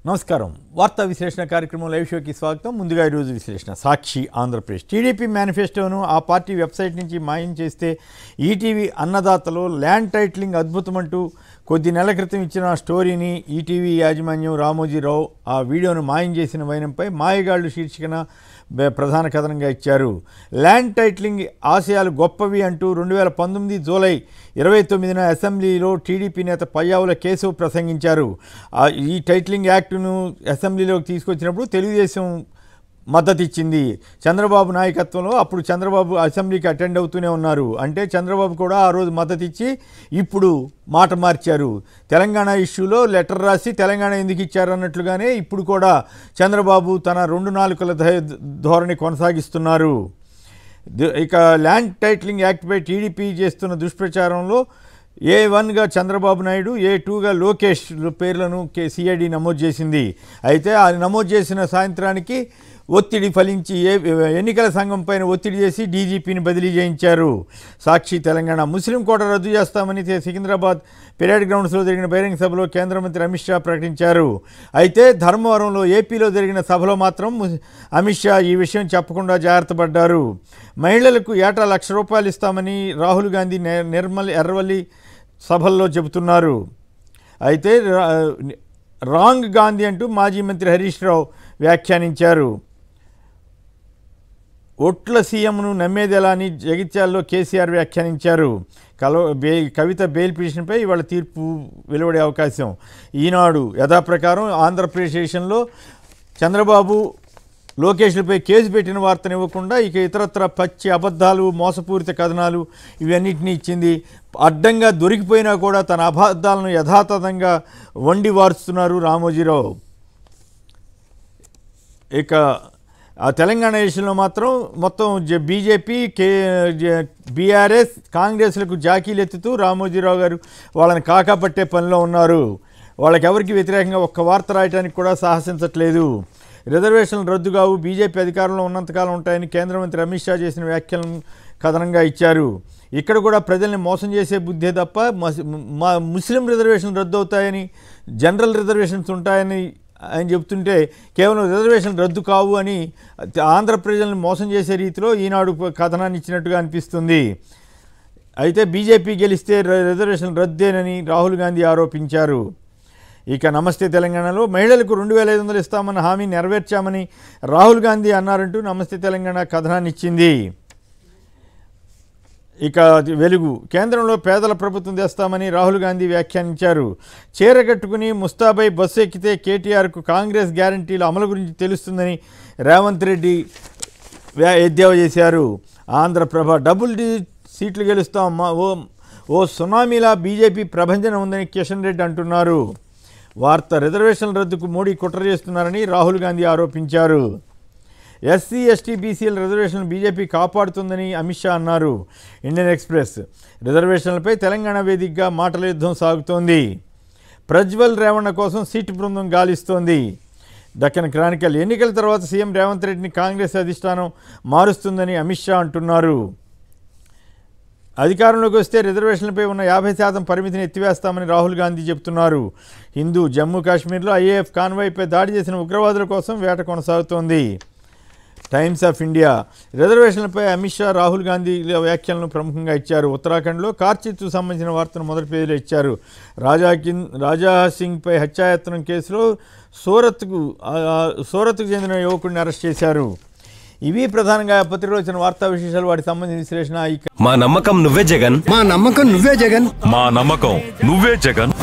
నమస్కారం వార్తా విశ్లేషణ కార్యక్రమం లైవ్ షోకి స్వాగతం. ముందుగా ఈరోజు విశ్లేషణ. సాక్షి ఆంధ్రప్రదేశ్ టీడీపీ మేనిఫెస్టోను ఆ పార్టీ వెబ్సైట్ నుంచి మాయం చేస్తే ఈటీవీ అన్నదాతలో ల్యాండ్ టైటిలింగ్ అద్భుతమంటూ కొద్ది నెలల క్రితం ఇచ్చిన స్టోరీని ఈటీవీ యాజమాన్యం రామోజీరావు ఆ వీడియోను మాయం చేసిన వైనంపై మాయగాళ్లు శీర్షికన ప్రధాన కథనంగా ఇచ్చారు. ల్యాండ్ టైటిలింగ్ ఆశయాలు గొప్పవి అంటూ 2019 జూలై 29న అసెంబ్లీలో టీడీపీ నేత పయ్యావుల కేశవ్ ప్రసంగించారు. ఈ టైటిలింగ్ యాక్టును అసెంబ్లీలోకి తీసుకొచ్చినప్పుడు తెలుగుదేశం మద్దతు ఇచ్చింది. చంద్రబాబు నాయకత్వంలో అప్పుడు చంద్రబాబు అసెంబ్లీకి అటెండ్ అవుతూనే ఉన్నారు. అంటే చంద్రబాబు కూడా ఆ రోజు మద్దతు ఇచ్చి ఇప్పుడు మాట మార్చారు. తెలంగాణ ఇష్యూలో లెటర్ రాసి తెలంగాణ ఎందుకు ఇచ్చారన్నట్లుగానే ఇప్పుడు కూడా చంద్రబాబు తన 2 నాలుకల ధోరణి కొనసాగిస్తున్నారు. ఇక ల్యాండ్ టైటిలింగ్ యాక్ట్పై టీడీపీ చేస్తున్న దుష్ప్రచారంలో A1గా చంద్రబాబు నాయుడు, A2గా లోకేష్ పేర్లను సిఐడి నమోదు చేసింది. అయితే అది నమోదు చేసిన సాయంత్రానికి ఒత్తిడి ఫలించి ఎన్నికల సంఘం పైన ఒత్తిడి చేసి డీజీపీని బదిలీ చేయించారు. సాక్షి తెలంగాణ ముస్లిం కోట రద్దు చేస్తామని సికింద్రాబాద్ పెరేడ్ గ్రౌండ్స్లో జరిగిన బహిరంగ సభలో కేంద్ర మంత్రి అమిత్ షా ప్రకటించారు. అయితే ధర్మవరంలో ఏపీలో జరిగిన సభలో మాత్రం అమిత్ షా ఈ విషయం చెప్పకుండా జాగ్రత్త పడ్డారు. మహిళలకు ఏటా ₹1,00,000 ఇస్తామని రాహుల్ గాంధీ నిర్మల్ ఎర్రవల్లి సభల్లో చెబుతున్నారు. అయితే రాంగ్ గాంధీ అంటూ మాజీ మంత్రి హరీష్ రావు వ్యాఖ్యానించారు. ఒట్ల సీఎంను నమ్మేదెలా అని జగిత్యాలలో కేసీఆర్ వ్యాఖ్యానించారు. కవిత బెయిల్ పిటిషన్పై ఇవాళ తీర్పు వెలువడే అవకాశం. ఈనాడు యథాప్రకారం ఆంధ్రప్రదేశ్లో చంద్రబాబు లోకేష్లపై కేసు పెట్టిన వార్తనివ్వకుండా ఇక ఇతరత్ర పచ్చి అబద్ధాలు, మోసపూరిత కథనాలు ఇవన్నిటినీ ఇచ్చింది. అడ్డంగా దొరికిపోయినా కూడా తన అబద్ధాలను యథాతథంగా వండి వారుస్తున్నారు రామోజీరావు. ఇక ఆ తెలంగాణ విషయంలో మాత్రం మొత్తం బీజేపీ, బీఆర్ఎస్, కాంగ్రెస్లకు జాకీలెత్తుతూ రామోజీరావు గారు వాళ్ళని కాకాపట్టే పనిలో ఉన్నారు. వాళ్ళకి ఎవరికి వ్యతిరేకంగా ఒక్క వార్త రాయడానికి కూడా సాహసించట్లేదు. రిజర్వేషన్లు రద్దు కావు, బీజేపీ అధికారంలో ఉన్నంతకాలం ఉంటాయని కేంద్ర మంత్రి అమిత్ షా చేసిన వ్యాఖ్యలను కథనంగా ఇచ్చారు. ఇక్కడ కూడా ప్రజల్ని మోసం చేసే బుద్ధే తప్ప ముస్లిం రిజర్వేషన్లు రద్దు అవుతాయని, జనరల్ రిజర్వేషన్స్ ఉంటాయని ఆయన చెబుతుంటే కేవలం రిజర్వేషన్ రద్దు కావు అని ఆంధ్ర ప్రజలను మోసం చేసే రీతిలో ఈనాడు కథనాన్ని ఇచ్చినట్టుగా అనిపిస్తుంది. అయితే బీజేపీ గెలిస్తే రిజర్వేషన్ రద్దేనని రాహుల్ గాంధీ ఆరోపించారు. ఇక నమస్తే తెలంగాణలో మహిళలకు 2,500 ఇస్తామన్న హామీ నెరవేర్చామని రాహుల్ గాంధీ అన్నారంటూ నమస్తే తెలంగాణ కథనాన్ని ఇచ్చింది. ఇక వెలుగు కేంద్రంలో పేదల ప్రభుత్వం తెస్తామని రాహుల్ గాంధీ వ్యాఖ్యానించారు. చీరగట్టుకుని ముస్తాబై బస్సు ఎక్కితే కేటీఆర్కు కాంగ్రెస్ గ్యారంటీల అమలు గురించి తెలుస్తుందని రేవంత్ రెడ్డి ఎద్దేవా చేశారు. ఆంధ్రప్రభ డబుల్ సీట్లు గెలుస్తాం, ఓ సునామీలా బీజేపీ ప్రభంజనం ఉందని కిషన్ రెడ్డి అంటున్నారు. వార్త రిజర్వేషన్ల రద్దుకు మోడీ కుట్ర చేస్తున్నారని రాహుల్ గాంధీ ఆరోపించారు. ఎస్సీ, ఎస్టీ, బీసీల రిజర్వేషన్లు బీజేపీ కాపాడుతుందని అమిత్ షా అన్నారు. ఇండియన్ ఎక్స్ప్రెస్ రిజర్వేషన్లపై తెలంగాణ వేదికగా మాటల యుద్ధం సాగుతోంది. ప్రజ్వల్ రేవణ్ణ కోసం సీటు బృందం గాలిస్తోంది. దక్కన్ క్రానికల్ ఎన్నికల తర్వాత సీఎం రేవంత్ రెడ్డిని కాంగ్రెస్ అధిష్టానం మారుస్తుందని అమిత్ షా అంటున్నారు. అధికారంలోకి వస్తే రిజర్వేషన్లపై ఉన్న 50% పరిమితిని ఎత్తివేస్తామని రాహుల్ గాంధీ చెబుతున్నారు. హిందూ జమ్మూ కాశ్మీర్లో ఐఏఎఫ్ కాన్వాయ్పై దాడి చేసిన ఉగ్రవాదుల కోసం వేట కొనసాగుతోంది. టైమ్స్ ఆఫ్ ఇండియా రిజర్వేషన్లపై అమిత్ షా, రాహుల్ గాంధీ వ్యాఖ్యలను ప్రముఖంగా ఇచ్చారు. ఉత్తరాఖండ్లో కార్చిత్కు సంబంధించిన వార్తను మొదటి పేజీలో ఇచ్చారు. రాజా సింగ్పై హత్యాయత్నం కేసులో సూరత్కు చెందిన యువకుడిని అరెస్ట్ చేశారు. ఇవి ప్రధానంగా ప్రతిరోజు వార్తా విశేషాలు, వాటికి సంబంధించిన విశ్లేషణ. మా నమ్మకం నువ్వే జగన్, మా నమ్మకం నువ్వే జగన్, మా నమ్మకం నువ్వే జగన్.